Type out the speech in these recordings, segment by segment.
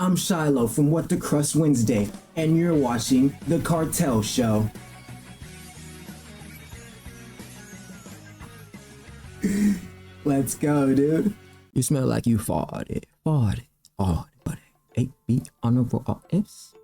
I'm Shiloh from What the Crust Wednesday, and you're watching The Cartel Show. Let's go, dude. You smell like you farted, but it ain't be honorable RS.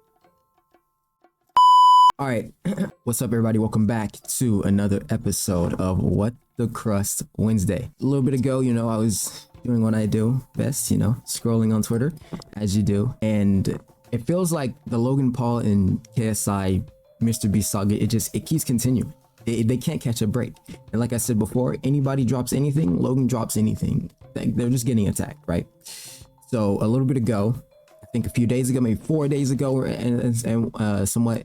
Alright, what's up everybody? Welcome back to another episode of What the Crust Wednesday. A little bit ago, I was doing what I do best, scrolling on Twitter, as you do. And it feels like the Logan Paul and KSI MrBeast saga, it keeps continuing. They can't catch a break. And like I said before, anybody drops anything, Logan drops anything. They're just getting attacked, right? So a little bit ago, I think a few days ago, maybe 4 days ago, and somewhat,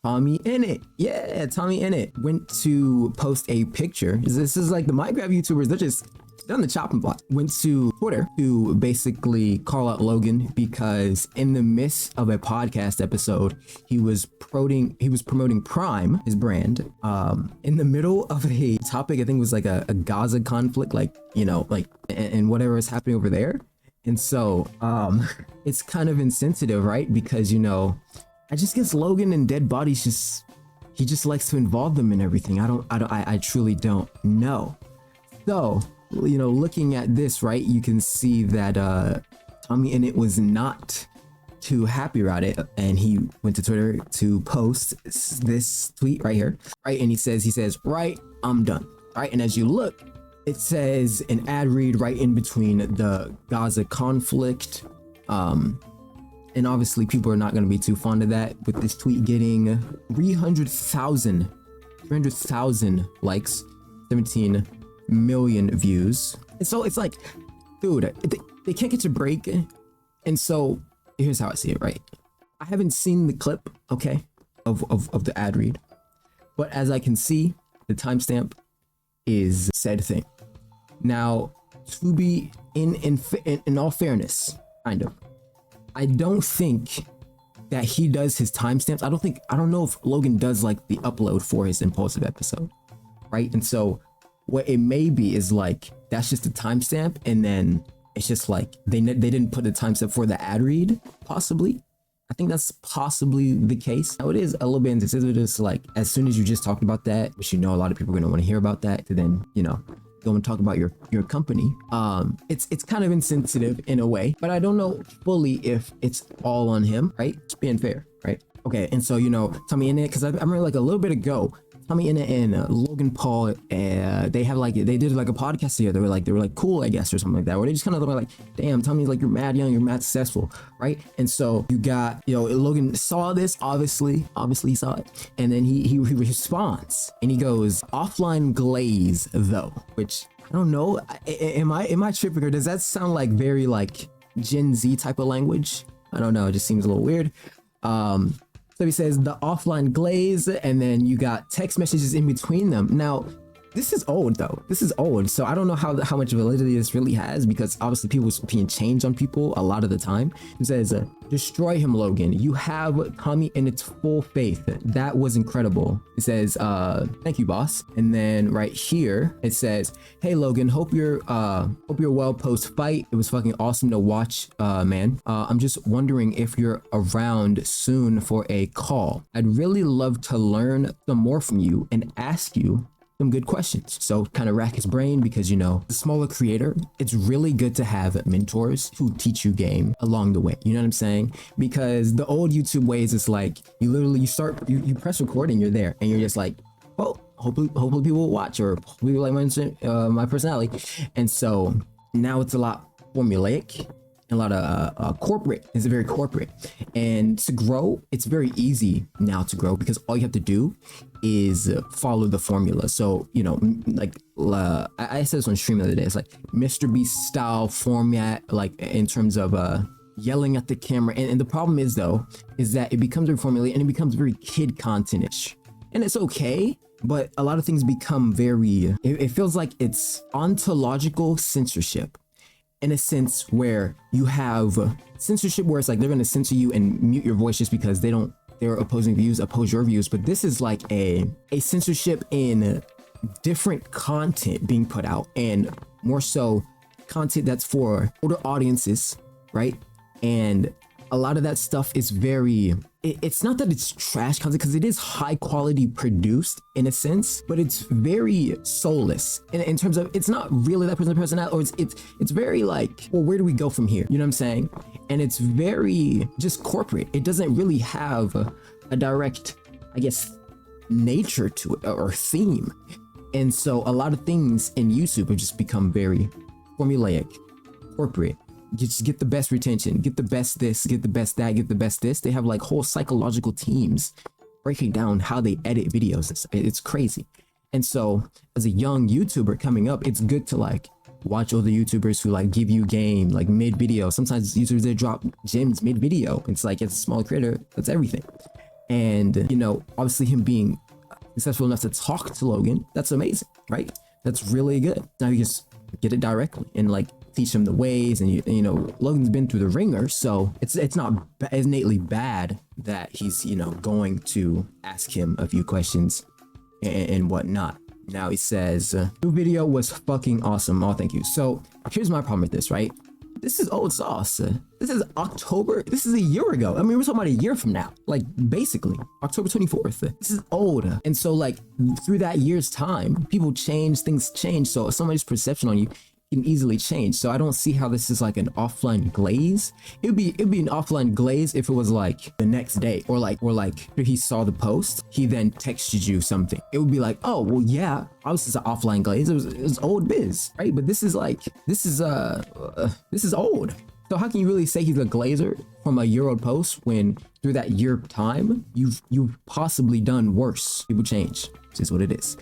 TommyInnit, TommyInnit went to post a picture. This is like the Minecraft YouTubers, they're on the chopping block. Went to Twitter to basically call out Logan because in the midst of a podcast episode, he was promoting Prime, his brand, in the middle of a topic. I think it was like a Gaza conflict, and whatever is happening over there. And so it's kind of insensitive, right? Because I just guess Logan and dead bodies he just likes to involve them in everything. I truly don't know. So looking at this, right, you can see that TommyInnit was not too happy about it, and he went to Twitter to post this tweet right here, right? And he says, right, I'm done, right? And as you look, it says an ad read right in between the Gaza conflict, and obviously people are not going to be too fond of that, with this tweet getting 300,000 likes, 17 million views. And so it's like, dude, they can't get a break. And so here's how I see it, right? I haven't seen the clip, okay, of the ad read, but as I can see, the timestamp is said thing. Now, to be in all fairness, kind of, I don't think that he does his timestamps. I don't know if Logan does like the upload for his impulsive episode, right? And so what it may be is like, that's just a timestamp, and then it's just like they didn't put the timestamp for the ad read, possibly. I think that's possibly the case. Now it is a little bit insensitive, like as soon as you just talked about that, which a lot of people are gonna want to hear about that, to then go and talk about your company. It's kind of insensitive in a way, but I don't know fully if it's all on him, right? It's being fair, right? Okay, and so TommyInnit, because I remember like a little bit ago, TommyInnit and Logan Paul, they did like a podcast together. They were like cool, I guess, or something like that, where they just kind of like, damn, Tommy's like, you're mad young, you're mad successful, right? And so you got, Logan saw this, obviously he saw it, and then he responds, and he goes, offline glaze though, which I don't know, am I tripping, or does that sound like very like Gen Z type of language? I don't know, it just seems a little weird. So he says the offline glaze, and then you got text messages in between them. Now, this is old though. This is old. So I don't know how much validity this really has, because obviously people was being changed on people a lot of the time. It says, destroy him, Logan. You have TommyInnit's full faith. That was incredible. It says, thank you, boss. And then right here, it says, hey, Logan, hope you're well post fight. It was fucking awesome to watch, man. I'm just wondering if you're around soon for a call. I'd really love to learn some more from you and ask you some good questions. So kind of rack his brain, because the smaller creator, it's really good to have mentors who teach you game along the way. You know what I'm saying? Because the old YouTube ways, it's like you press record and you're there, and you're just like, well, hopefully people will watch, or hopefully people like my personality. And so now it's a lot formulaic, and a lot of corporate. It's very corporate, and to grow, it's very easy now to grow, because all you have to do is follow the formula. So I said this on stream the other day, it's like MrBeast style format, like in terms of yelling at the camera, and the problem is that it becomes very formulaic, and it becomes very kid content-ish, and it's okay, but a lot of things become very, it feels like it's ontological censorship, in a sense where you have censorship where it's like they're going to censor you and mute your voice just because their opposing views oppose your views. But this is like a censorship in different content being put out, and more so content that's for older audiences, right? And a lot of that stuff is very, it's not that it's trash content, because it is high quality produced in a sense, but it's very soulless in terms of, it's not really that person's personality, or it's very like, well, where do we go from here? You know what I'm saying? And it's very just corporate. It doesn't really have a direct, I guess, nature to it or theme. And so a lot of things in YouTube have just become very formulaic, corporate. You just get the best retention, get the best this, get the best that, get the best this. They have like whole psychological teams breaking down how they edit videos. It's crazy. And so as a young YouTuber coming up, it's good to like watch other YouTubers who like give you game like mid video. Sometimes YouTubers, they drop gems mid video. It's like, it's a small creator, that's everything. And you know, obviously him being successful enough to talk to Logan, that's amazing, right? That's really good. Now you just get it directly and like teach him the ways, and you know, Logan's been through the ringer, so it's not innately bad that he's, you know, going to ask him a few questions and whatnot. Now he says, new video was fucking awesome. Oh, thank you. So here's my problem with this, right? This is old sauce. This is October. This is a year ago. I mean, we're talking about a year from now, like basically October 24th. This is old. And so like through that year's time, people change, things change. So somebody's perception on you can easily change. So I don't see how this is like an offline glaze. It'd be an offline glaze if it was like the next day, or like after he saw the post, he then texted you something. It would be like, oh well, yeah, obviously it's an offline glaze. It was old biz, right? But this is like, this is old. So how can you really say he's a glazer from a year-old post when through that year time you've possibly done worse? People change. This is what it is.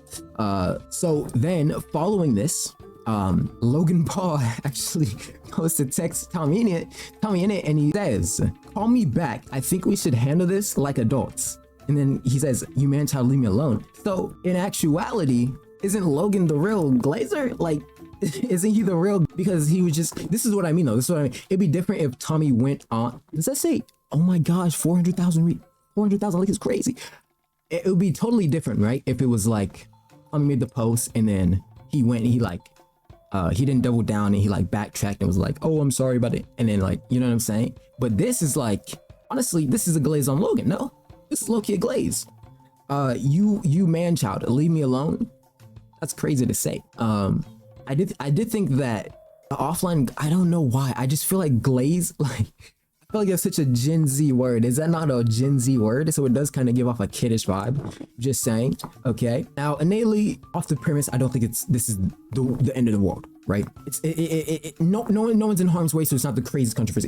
So then following this, Logan Paul actually goes to text TommyInnit, and he says, call me back. I think we should handle this like adults. And then he says, you man child, leave me alone. So in actuality, isn't Logan the real glazer? Like, isn't he the real, because he was just, this is what I mean though. This is what I mean. It'd be different if Tommy went on, does that say, oh my gosh, 400,000 like it's crazy. It would be totally different, right? If it was like, Tommy made the post and then he went and he like, he didn't double down and he like backtracked and was like, oh, I'm sorry about it. And then like, you know what I'm saying? But this is like, honestly, this is a glaze on Logan. No, this is low-key a glaze. You man child, leave me alone. That's crazy to say. I did think that the offline, I don't know why. I just feel like glaze, like, I feel like it's such a Gen Z word. Is that not a Gen Z word? So it does kind of give off a kiddish vibe. Just saying. Okay. Now, innately, off the premise, I don't think this is the end of the world, right? No one's in harm's way, so it's not the craziest controversy.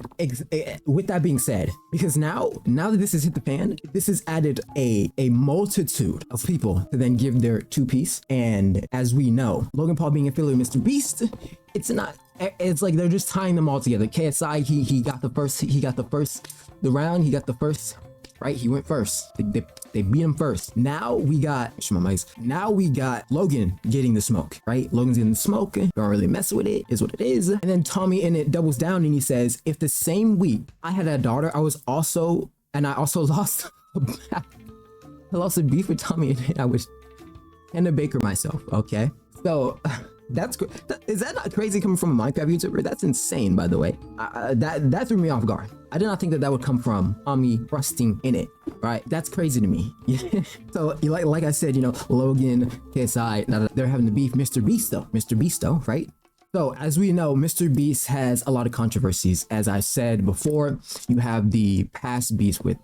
With that being said, because now that this has hit the fan, this has added a multitude of people to then give their two piece. And as we know, Logan Paul being affiliated with MrBeast, it's like they're just tying them all together. KSI, he got the first, right? He went first. They beat him first. Now we got Logan getting the smoke, right? Logan's getting the smoke. Don't really mess with it. Is what it is. And then TommyInnit doubles down and he says, if the same week I had a daughter, I also lost I lost a beef with TommyInnit. I was Hannah Baker myself. Okay. So is that not crazy coming from a Minecraft YouTuber? That's insane, by the way. That threw me off guard. I did not think that would come from Tommy thrusting in it, right? That's crazy to me. So like I said, you know, Logan, KSI, now they're having the beef. MrBeast though, right? So as we know, MrBeast has a lot of controversies. As I said before, you have the past beefs with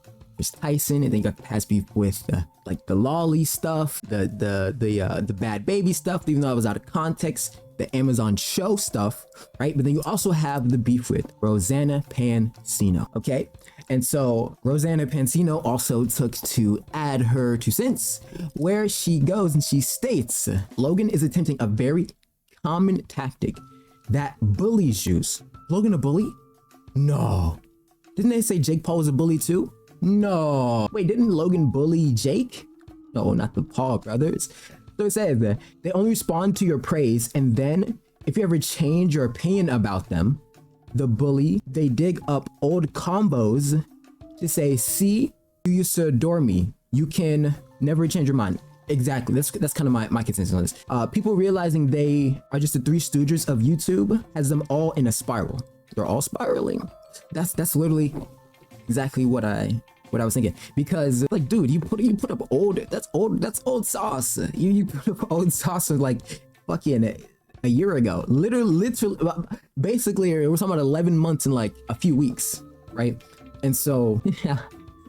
Tyson, and then you got the past beef with like the lolly stuff, the bad baby stuff, even though it was out of context, the Amazon show stuff, right? But then you also have the beef with Rosanna Pansino, okay? And so Rosanna Pansino also took to add her 2 cents, where she goes and she states, Logan is attempting a very common tactic that bullies you. Logan a bully? No. Didn't they say Jake Paul was a bully too? No. Wait, didn't Logan bully Jake? No, not the Paul brothers. So it says that they only respond to your praise, and then if you ever change your opinion about them, the bully, they dig up old combos to say, see, you used to adore me. You can never change your mind. Exactly. That's kind of my consensus on this. People realizing they are just the 3 stooges of YouTube has them all in a spiral. They're all spiraling. That's literally exactly what I was thinking. Because like, dude, you put up that's old sauce. You put up old sauce with like fucking a year ago. Literally, basically, we're talking about 11 months in like a few weeks, right? And so, yeah,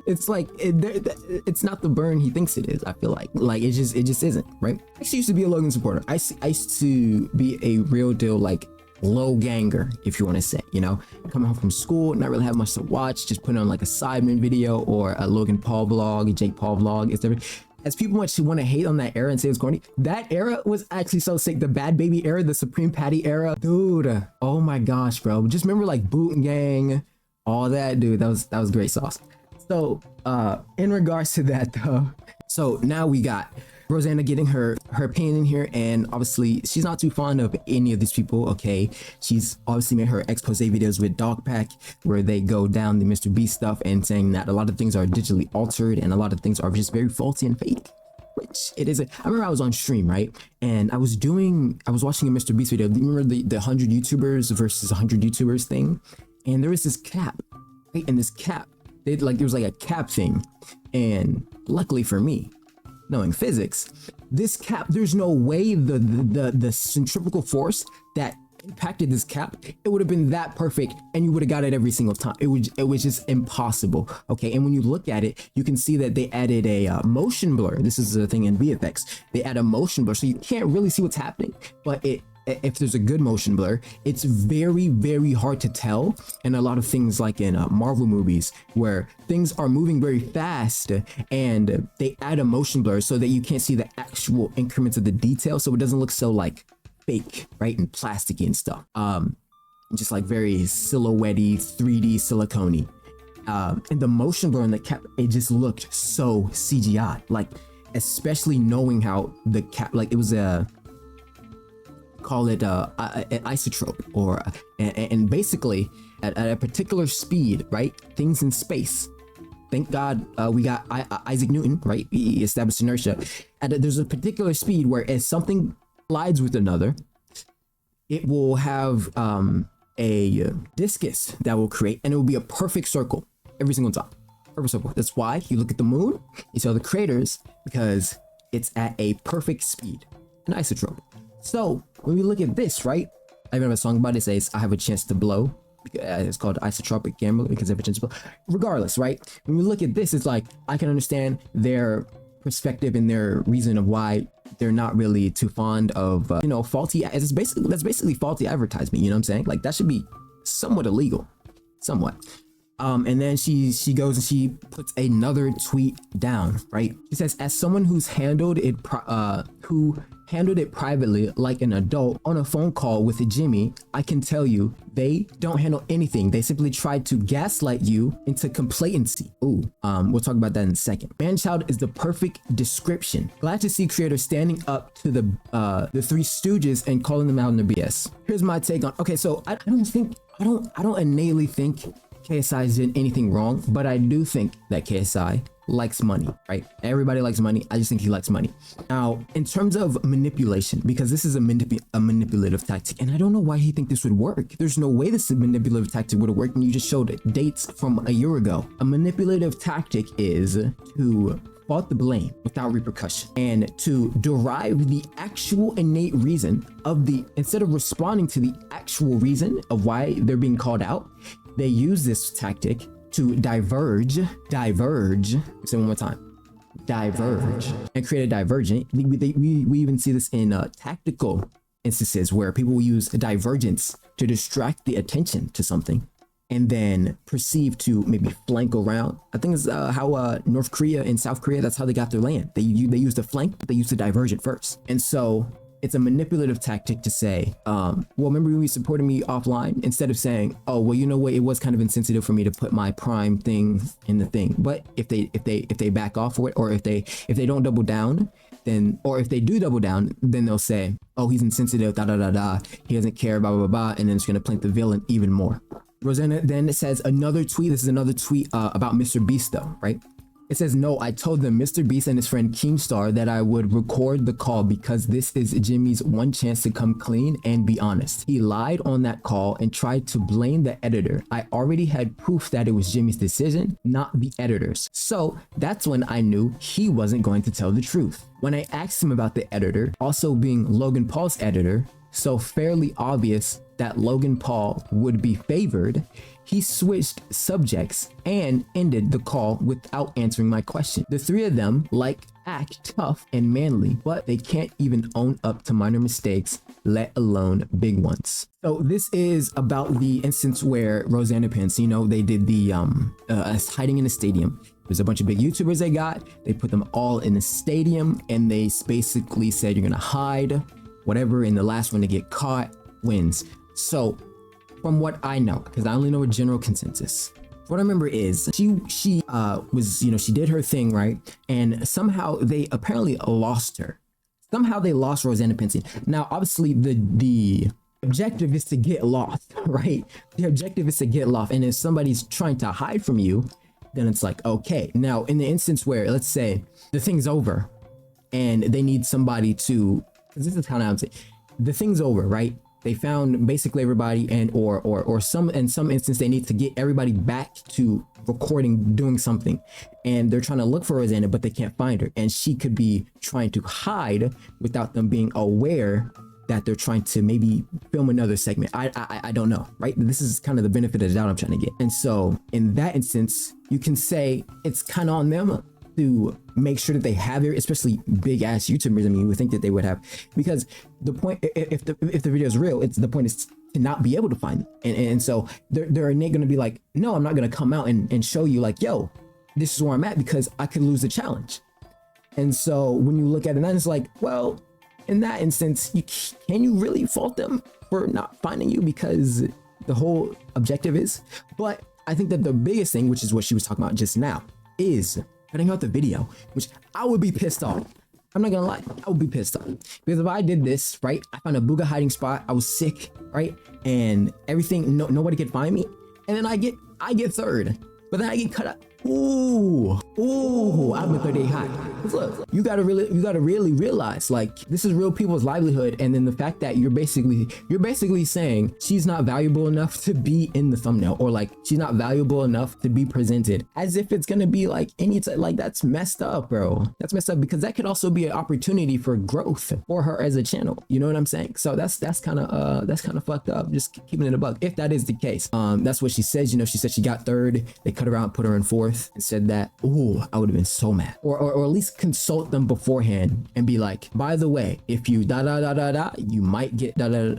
it's like it's not the burn he thinks it is. I feel like it just isn't, right? I actually used to be a Logan supporter. I used to be a real deal like low ganger, if you want to say, you know, coming home from school, not really have much to watch, just putting on like a Sidemen video or a Logan Paul vlog, a Jake Paul vlog, etc. As people much want to hate on that era and say it's corny, that era was actually so sick. The Bad Baby era, the Supreme Patty era, dude. Oh my gosh, bro. Just remember like Boot Gang, all that, dude. That was great sauce. So, in regards to that though, so now we got Rosanna getting her opinion in here, and obviously she's not too fond of any of these people. Okay, she's obviously made her expose videos with Dogpack where they go down the MrBeast stuff and saying that a lot of things are digitally altered and a lot of things are just very faulty and fake, which it isn't. I remember I was on stream, right, and I was watching a MrBeast video. Do you remember the 100 YouTubers versus 100 YouTubers thing? And there was this cap, right? And this cap, there was like a cap thing, and luckily for me, knowing physics, this cap, there's no way the centrifugal force that impacted this cap, it would have been that perfect and you would have got it every single time. It was just impossible. Okay, and when you look at it, you can see that they added a motion blur. This is a thing in VFX. They add a motion blur, so you can't really see what's happening, but if there's a good motion blur, it's very, very hard to tell. And a lot of things like in Marvel movies where things are moving very fast and they add a motion blur so that you can't see the actual increments of the detail, so it doesn't look so like fake, right, and plasticky and stuff. Just like very silhouette-y, 3D silicone-y. And the motion blur in the cap, it just looked so CGI, like especially knowing how the cap, like it was call it an isotrope, or and basically at a particular speed, right, things in space, thank God we got Isaac Newton, right, he established inertia, and there's a particular speed where as something collides with another, it will have a discus that will create, and it will be a perfect circle every single time. Perfect circle. That's why you look at the moon, you saw the craters, because it's at a perfect speed, an isotrope. So when we look at this, right, I even have a song about it. It says, I have a chance to blow. It's called isotropic gambler because I have a chance to blow. Regardless, right, when we look at this, it's like I can understand their perspective and their reason of why they're not really too fond of you know, faulty. That's basically faulty advertisement, you know what I'm saying? Like that should be somewhat illegal, somewhat. And then she goes and she puts another tweet down, right? She says, as someone who's handled it privately like an adult on a phone call with a Jimmy, I can tell you they don't handle anything. They simply try to gaslight you into complacency. Ooh, we'll talk about that in a second. Manchild is the perfect description. Glad to see creators standing up to the Three Stooges and calling them out in their BS. Here's my take on. Okay, so I don't innately think KSI did anything wrong, but I do think that KSI likes money, right? Everybody likes money. I just think he likes money. Now, in terms of manipulation, because this is a manipulative tactic, and I don't know why he think this would work. There's no way this manipulative tactic would have worked, and you just showed dates from a year ago. A manipulative tactic is to fault the blame without repercussion and to derive the actual innate reason of instead of responding to the actual reason of why they're being called out, they use this tactic to diverge, say it one more time, diverge, and create a divergent. We even see this in tactical instances where people will use divergence to distract the attention to something and then proceed to maybe flank around. I think it's how North Korea and South Korea, that's how they got their land. They used the flank, but they used the divergent first. And so it's a manipulative tactic to say, well, remember when you supported me offline? Instead of saying, oh, well, you know what, it was kind of insensitive for me to put my prime thing in the thing. But if they back off for it, or if they don't double down, then, or if they do double down, then they'll say, oh, he's insensitive, he doesn't care, blah, blah, blah, blah, and then it's gonna plant the villain even more. Rosanna then says another tweet, this is another tweet about MrBeast though, right? It says, no, I told them Mr. Beast and his friend Keemstar that I would record the call because this is Jimmy's one chance to come clean and be honest. He lied on that call and tried to blame the editor. I already had proof that it was Jimmy's decision, not the editor's. So that's when I knew he wasn't going to tell the truth. When I asked him about the editor, also being Logan Paul's editor, so fairly obvious that Logan Paul would be favored, he switched subjects and ended the call without answering my question. The three of them act tough and manly, but they can't even own up to minor mistakes, let alone big ones. So this is about the instance where Rosanna Pansino, they did the hiding in a stadium. There's a bunch of big YouTubers they put them all in the stadium, and they basically said, you're gonna hide, whatever, and the last one to get caught wins. So from what I know, because I only know a general consensus, what I remember is she was, she did her thing, right? And somehow they apparently lost her. Somehow they lost Rosanna Pansino. Now, obviously the objective is to get lost, right? The objective is to get lost. And if somebody's trying to hide from you, then it's like, okay. Now, in the instance where, let's say the thing's over and they need somebody to, because this is kind of how I'm saying, the thing's over, right? They found basically everybody, and or in some instance they need to get everybody back to recording, doing something, and they're trying to look for Rosanna, but they can't find her, and she could be trying to hide without them being aware that they're trying to maybe film another segment. I don't know, right? This is kind of the benefit of the doubt I'm trying to get. And so in that instance, you can say it's kind of on them to make sure that they have it, especially big ass YouTubers. I mean, you would think that they would have, because the point, if the video is real, the point is to not be able to find it. And so they're going to be like, no, I'm not going to come out and show you like, yo, this is where I'm at, because I could lose the challenge. And so when you look at it, then it's like, well, in that instance, can you really fault them for not finding you, because the whole objective is. But I think that the biggest thing, which is what she was talking about just now, is cutting out the video, which I would be pissed off. I'm not gonna lie, I would be pissed off, because if I did this, right, I found a booga hiding spot, I was sick, right, and everything, nobody could find me, and then I get third, but then I get cut out. Ooh, I'm a 30 hot. Look, you gotta really realize, like, this is real people's livelihood, and then the fact that you're basically saying she's not valuable enough to be in the thumbnail, or like she's not valuable enough to be presented, as if it's gonna be like like, that's messed up, bro. That's messed up, because that could also be an opportunity for growth for her as a channel. You know what I'm saying? So that's kind of fucked up. Just keeping it a buck. If that is the case, that's what she says. She said she got third. They cut her out, put her in fourth, and said that. Ooh, I would have been so mad. Or at least consult them beforehand and be like, by the way, if you you might get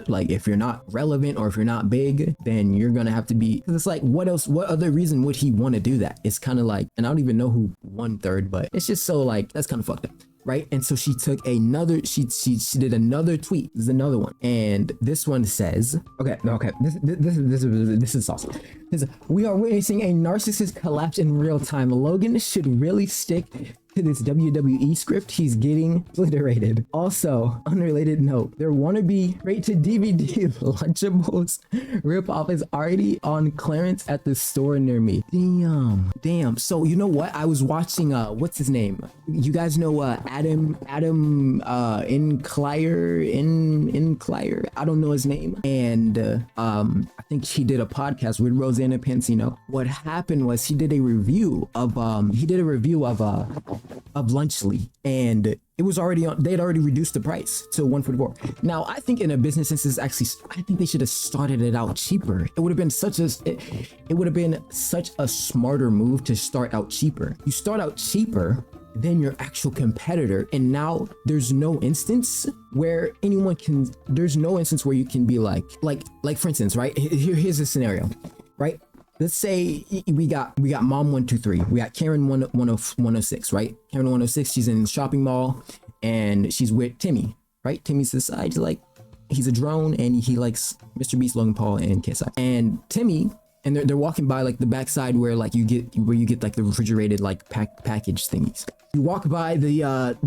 like, if you're not relevant or if you're not big, then you're gonna have to be, because it's like, what other reason would he want to do that? It's kind of like, and I don't even know who won third, but it's just so like, that's kind of fucked up, right? And so she took another, she did another tweet. This is another one, and this one says, okay, this is awesome. We are witnessing a narcissist collapse in real time. Logan should really stick to this WWE script. He's getting obliterated. Also, unrelated note, their wannabe straight to DVD Lunchables ripoff is already on clearance at the store near me. Damn. So you know what? I was watching what's his name? You guys know Adam Inclier. I don't know his name. And I think he did a podcast with Rosanna Pansino. What happened was he did a review of Lunchly, and it was already on. They had already reduced the price to $144. Now, I think in a business instance, actually, I think they should have started it out cheaper. It would have been such a smarter move to start out cheaper. You start out cheaper than your actual competitor, and now there's no instance where anyone can. There's no instance where you can be like for instance, right? Here's a scenario, right? Let's say we got mom 123, we got Karen 106, right? Karen 106, she's in the shopping mall and she's with Timmy, right? Timmy's to the side, like, he's a drone and he likes Mr. Beast, Logan Paul, and KSI. And Timmy, and they're walking by like the backside where you get like the refrigerated like package thingies. You walk by the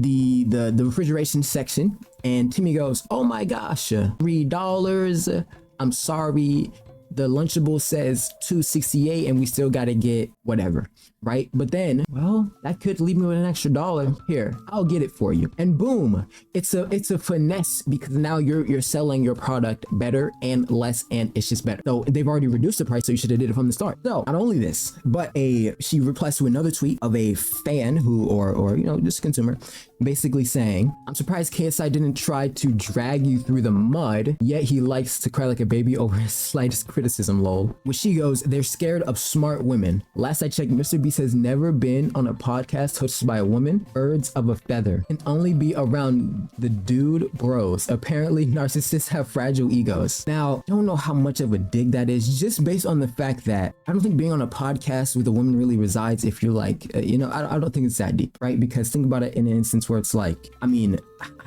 refrigeration section, and Timmy goes, "Oh my gosh, $3. I'm sorry. the Lunchable says 268 and we still got to get whatever, right? But then, well, that could leave me with an extra $1. Here, I'll get it for you. And boom, it's a finesse because now you're selling your product better and less, and it's just better. So they've already reduced the price, so you should have did it from the start. So not only this, but she replies to another tweet of a fan who, or just a consumer, basically saying, I'm surprised KSI didn't try to drag you through the mud, yet he likes to cry like a baby over his slightest criticism, lol. When she goes, they're scared of smart women. Last I checked, MrBeast has never been on a podcast hosted by a woman. Birds of a feather. Can only be around the dude bros. Apparently narcissists have fragile egos. Now, I don't know how much of a dig that is, just based on the fact that I don't think being on a podcast with a woman really resides if you're like, I don't think it's that deep, right? Because think about it in an instance where it's like, I mean,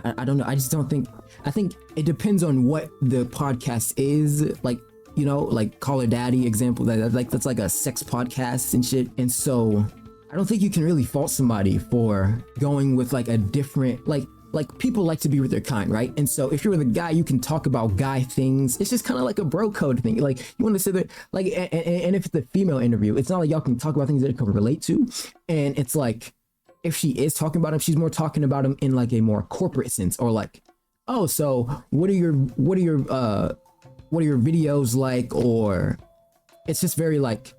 I don't know. I just don't think, I think it depends on what the podcast is. Like, like Call Her Daddy example, that's like a sex podcast and shit. And so I don't think you can really fault somebody for going with like a different, like people like to be with their kind, right? And so if you're with a guy, you can talk about guy things. It's just kind of like a bro code thing. Like you want to sit there, like, and if it's a female interview, it's not like y'all can talk about things that you can relate to. And it's like, if she is talking about him, she's more talking about him in like a more corporate sense, or like, oh, so what are your videos like? Or it's just very like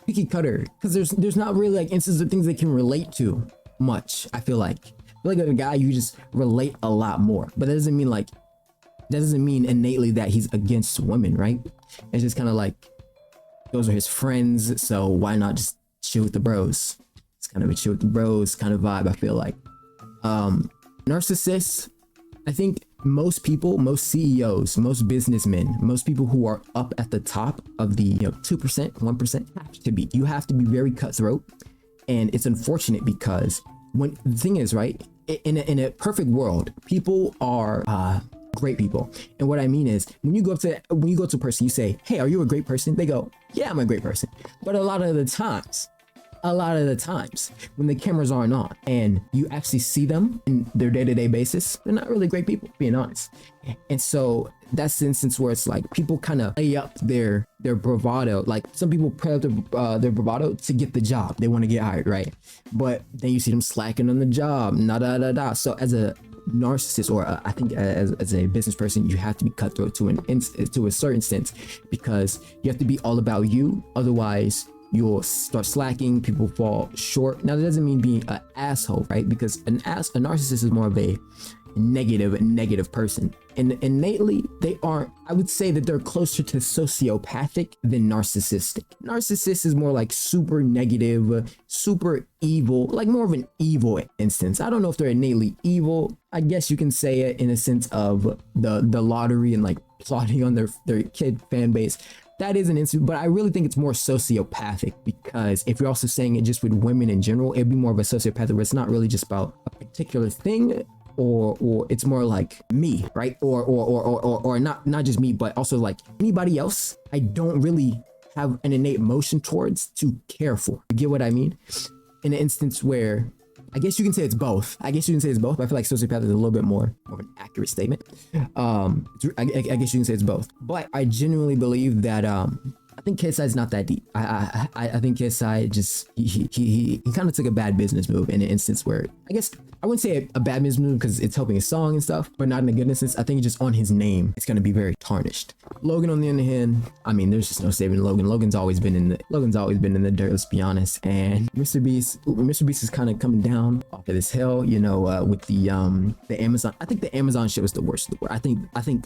cookie cutter, because there's not really like instances of things they can relate to much. I feel like with a guy, you just relate a lot more, but that doesn't mean innately that he's against women, right? It's just kind of like those are his friends, so why not just chill with the bros? It's kind of a chill with the bros kind of vibe, I feel like. Narcissists, I think most people, most CEOs, most businessmen, most people who are up at the top of the 2%, 1% you have to be very cutthroat. And it's unfortunate because when the thing is, right, in a perfect world, people are great people. And what I mean is, when you go to a person, you say, hey, are you a great person? They go, yeah, I'm a great person. But a lot of the times when the cameras aren't on and you actually see them in their day-to-day basis, they're not really great people, being honest. And so that's the instance where it's like people kind of play up their bravado. Like some people play up their bravado to get the job. They want to get hired, right? But then you see them slacking on the job, So as a narcissist, or I think as a business person, you have to be cutthroat to a certain sense, because you have to be all about you. Otherwise, you'll start slacking, people fall short. Now, that doesn't mean being an asshole, right? Because a narcissist is more of a negative person. And innately, they aren't, I would say that they're closer to sociopathic than narcissistic. Narcissist is more like super negative, super evil, like more of an evil instance. I don't know if they're innately evil. I guess you can say it in a sense of the lottery and like plotting on their kid fan base. That is an instance, but I really think it's more sociopathic, because if you're also saying it just with women in general, it'd be more of a sociopathic where it's not really just about a particular thing, or it's more like me, right? Or not just me, but also like anybody else. I don't really have an innate emotion towards to care for. You get what I mean? In an instance where I guess you can say it's both. But I feel like sociopath is a little bit more of an accurate statement. I guess you can say it's both. But I genuinely believe that I think KSI is not that deep. I think KSI just he kind of took a bad business move in an instance where, I guess I wouldn't say a bad business move because it's helping his song and stuff, but not in a good instance. I think just on his name, it's gonna be very tarnished. Logan, on the other hand, I mean, there's just no saving Logan. Logan's always been in the dirt, let's be honest. And MrBeast is kind of coming down off of this hill, with the Amazon. I think the Amazon shit was the worst of the worst.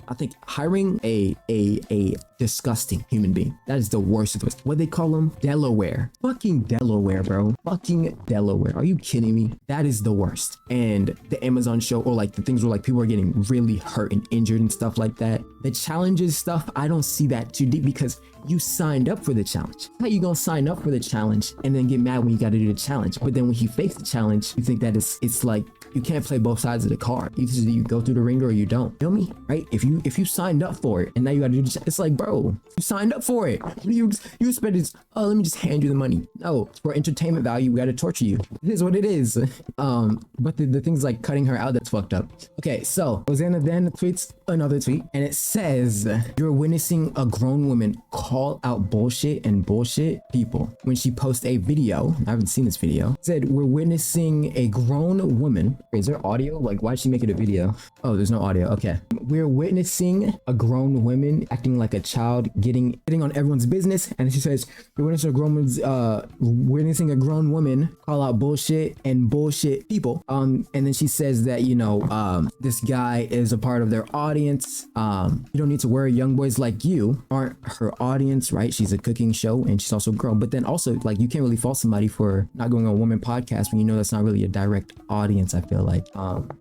I think hiring a disgusting human being, that is the worst of the worst. What they call them? Delaware. Fucking Delaware, bro. Fucking Delaware. Are you kidding me? That is the worst. And the Amazon show, or like the things where like people are getting really hurt and injured and stuff like that. The challenges stuff, I don't see that too deep, because you signed up for the challenge. How you gonna sign up for the challenge and then get mad when you gotta do the challenge? But then when you face the challenge, you think that it's like you can't play both sides of the card. Either you go through the ringer or you don't. Feel me? Right? If you signed up for it and now you gotta do the it's like, bro, you signed up for it. you spend is, oh, let me just hand you the money. No, for entertainment value, we gotta torture you. It is what it is. But the things like cutting her out, that's fucked up. Okay, so Rosanna then tweets another tweet, and it says, you're witnessing a grown woman call out bullshit and bullshit people when she posts a video. I haven't seen this video. It said, we're witnessing a grown woman. Wait, is there audio? Like, why'd she make it a video? Oh, there's no audio. Okay. We're witnessing a grown woman acting like a child, getting on everyone's business. And she says, we're witnessing a grown woman call out bullshit and bullshit people. And then she says that, you know, this guy is a part of their audience. You don't need to worry, young boys like you aren't her audience, right? She's a cooking show and she's also grown. But then also, like, you can't really fault somebody for not going on a woman podcast when you know that's not really a direct audience, I feel like.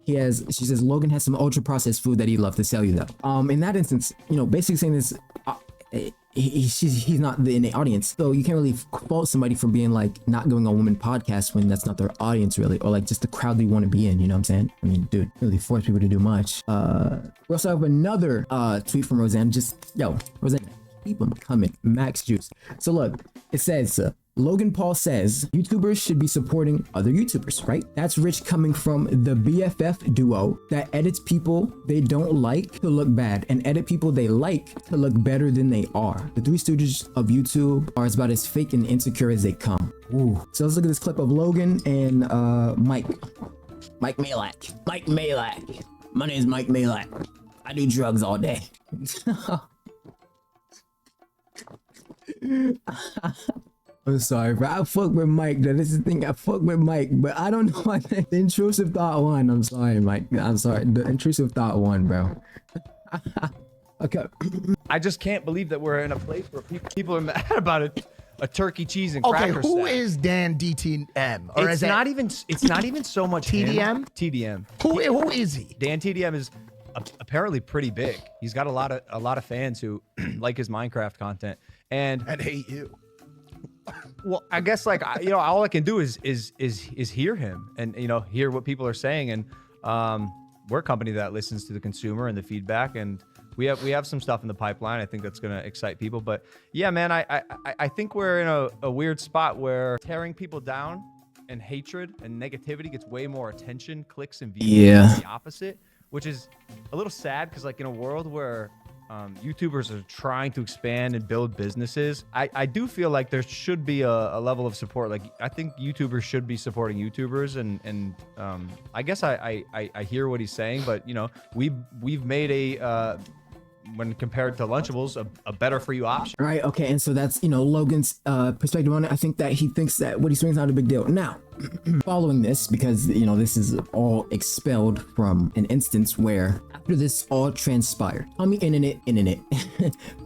She says, Logan has some ultra processed food that he'd love to sell you though. In that instance, you know, basically saying this, he's not the innate audience, so you can't really fault somebody for being like not going on women podcasts when that's not their audience really, or like just the crowd they want to be in, you know what I'm saying? I mean, dude, really force people to do much. We also have another tweet from Rosanna. Rosanna, keep them coming. Max juice. So look, it says Logan Paul says YouTubers should be supporting other YouTubers, right? That's rich coming from the BFF duo that edits people they don't like to look bad and edit people they like to look better than they are. The Three Stooges of YouTube are about as fake and insecure as they come. Ooh. So let's look at this clip of Logan and Mike Malak. Mike Malak. My name is Mike Malak. I do drugs all day. I'm sorry, bro. I fuck with Mike. This is the thing. I fuck with Mike, but I don't know why the intrusive thought won. I'm sorry, Mike. I'm sorry. The intrusive thought won, bro. Okay. I just can't believe that we're in a place where people are mad about a turkey, cheese, and cracker who stack. is Dan DTM? Or It's not even so much TDM? him. TDM. Who is he? Dan TDM is apparently pretty big. He's got a lot of fans who like his Minecraft content and hate you. Well, I guess like all I can do is hear him and hear what people are saying, and we're a company that listens to the consumer and the feedback, and we have some stuff in the pipeline. I think that's gonna excite people. But yeah, man, I think we're in a weird spot where tearing people down and hatred and negativity gets way more attention, clicks, and views. Yeah. The opposite, which is a little sad because like in a world where YouTubers are trying to expand and build businesses, I do feel like there should be a level of support. Like I think YouTubers should be supporting YouTubers, and I guess I hear what he's saying, but we've made a when compared to Lunchables, a better for you option. Right. Okay. And so that's, Logan's perspective on it. I think that he thinks that what he's doing is not a big deal. Now, following this, because, this is all expelled from an instance where after this all transpired, TommyInnit,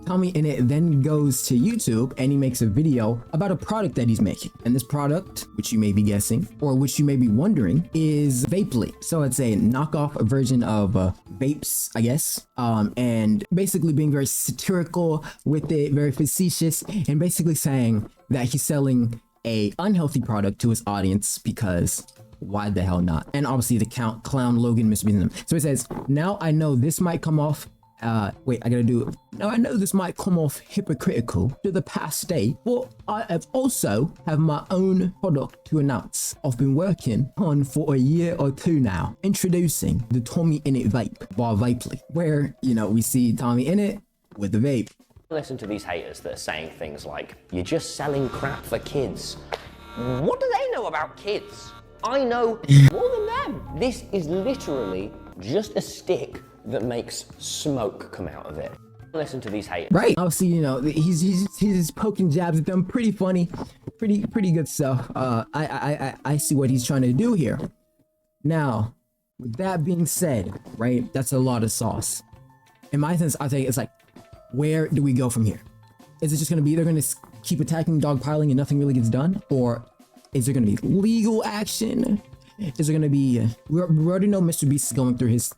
TommyInnit then goes to YouTube and he makes a video about a product that he's making. And this product, which you may be guessing, or which you may be wondering, is Vapely. So it's a knockoff version of vapes, I guess. And basically being very satirical with it, very facetious, and basically saying that he's selling a unhealthy product to his audience because why the hell not? And obviously the clown Logan misreading them. So he says, now I know this might come off now I know this might come off hypocritical to the past day, but I have also have my own product to announce. I've been working on for a year or two now, introducing the TommyInnit vape by Vapely, where, we see TommyInnit with the vape. Listen to these haters that are saying things like, you're just selling crap for kids. What do they know about kids? I know more than them. This is literally just a stick that makes smoke come out of it. Listen to these haters. Right. Obviously, he's poking jabs at them. Pretty funny, pretty good stuff. I see what he's trying to do here. Now, with that being said, right, that's a lot of sauce. In my sense, I think it's like, where do we go from here? Is it just going to be they're going to keep attacking, dogpiling, and nothing really gets done? Or is there going to be legal action? Is there going to be... We already know MrBeast is going through his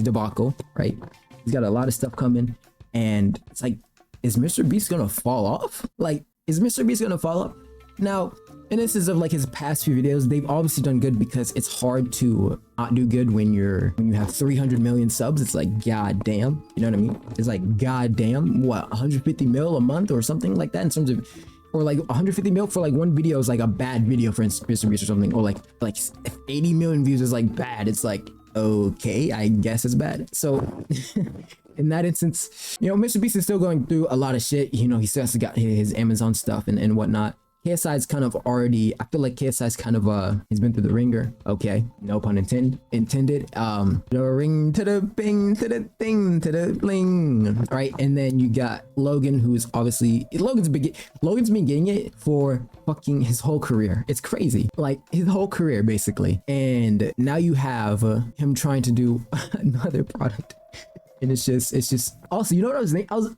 debacle, right? He's got a lot of stuff coming. And it's like, is MrBeast going to fall off? Like, is MrBeast going to fall off? Now, instances of like his past few videos, they've obviously done good because it's hard to not do good when you have 300 million subs. It's like, god damn, you know what I mean? It's like, god damn, what, 150 mil a month or something like that in terms of, or like 150 mil for like one video is like a bad video for MrBeast or something, or like 80 million views is like bad. It's like, okay, I guess it's bad. So in that instance, you know, MrBeast is still going through a lot of shit. You know, he still has to got his Amazon stuff and whatnot. KSI's kind of already, I feel like KSI's kind of, he's been through the ringer. Okay, no pun intended. The ring to the bing, to the thing, to the bling. Right, and then you got Logan, who's obviously, Logan's been getting it for fucking his whole career. It's crazy, like his whole career basically. And now you have him trying to do another product. And it's just also, you know what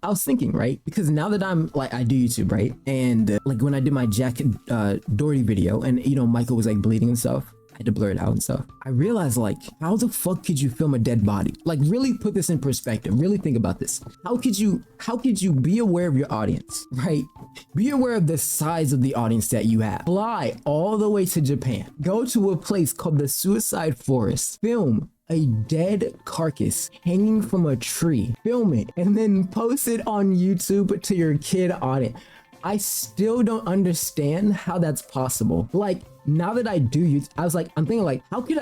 I was thinking, right? Because now that I'm like, I do YouTube, right? And like when I did my Jack Doherty video and, you know, Michael was like bleeding and stuff, I had to blur it out and stuff. I realized, like, how the fuck could you film a dead body? Like, really put this in perspective. Really think about this. How could you be aware of your audience, right? Be aware of the size of the audience that you have. Fly all the way to Japan. Go to a place called the Suicide Forest. Film a dead carcass hanging from a tree, film it, and then post it on YouTube to your kid audience. I still don't understand how that's possible. Like, now that I do YouTube, I'm thinking like, how could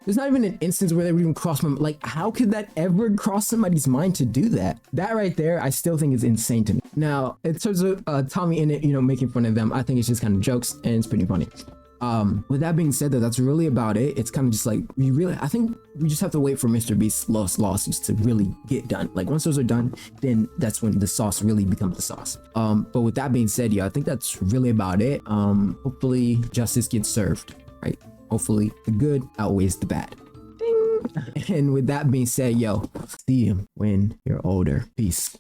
there's not even an instance where they would even cross my, like, how could that ever cross somebody's mind to do that? That right there, I still think is insane to me. Now, in terms of TommyInnit, you know, making fun of them, I think it's just kind of jokes and it's pretty funny. With that being said, though, that's really about it. It's kind of just like, I think we just have to wait for MrBeast's lawsuits to really get done. Like, once those are done, then that's when the sauce really becomes the sauce. But with that being said, yeah, I think that's really about it. Hopefully justice gets served, right? Hopefully the good outweighs the bad. Ding! And with that being said, yo, see you when you're older. Peace.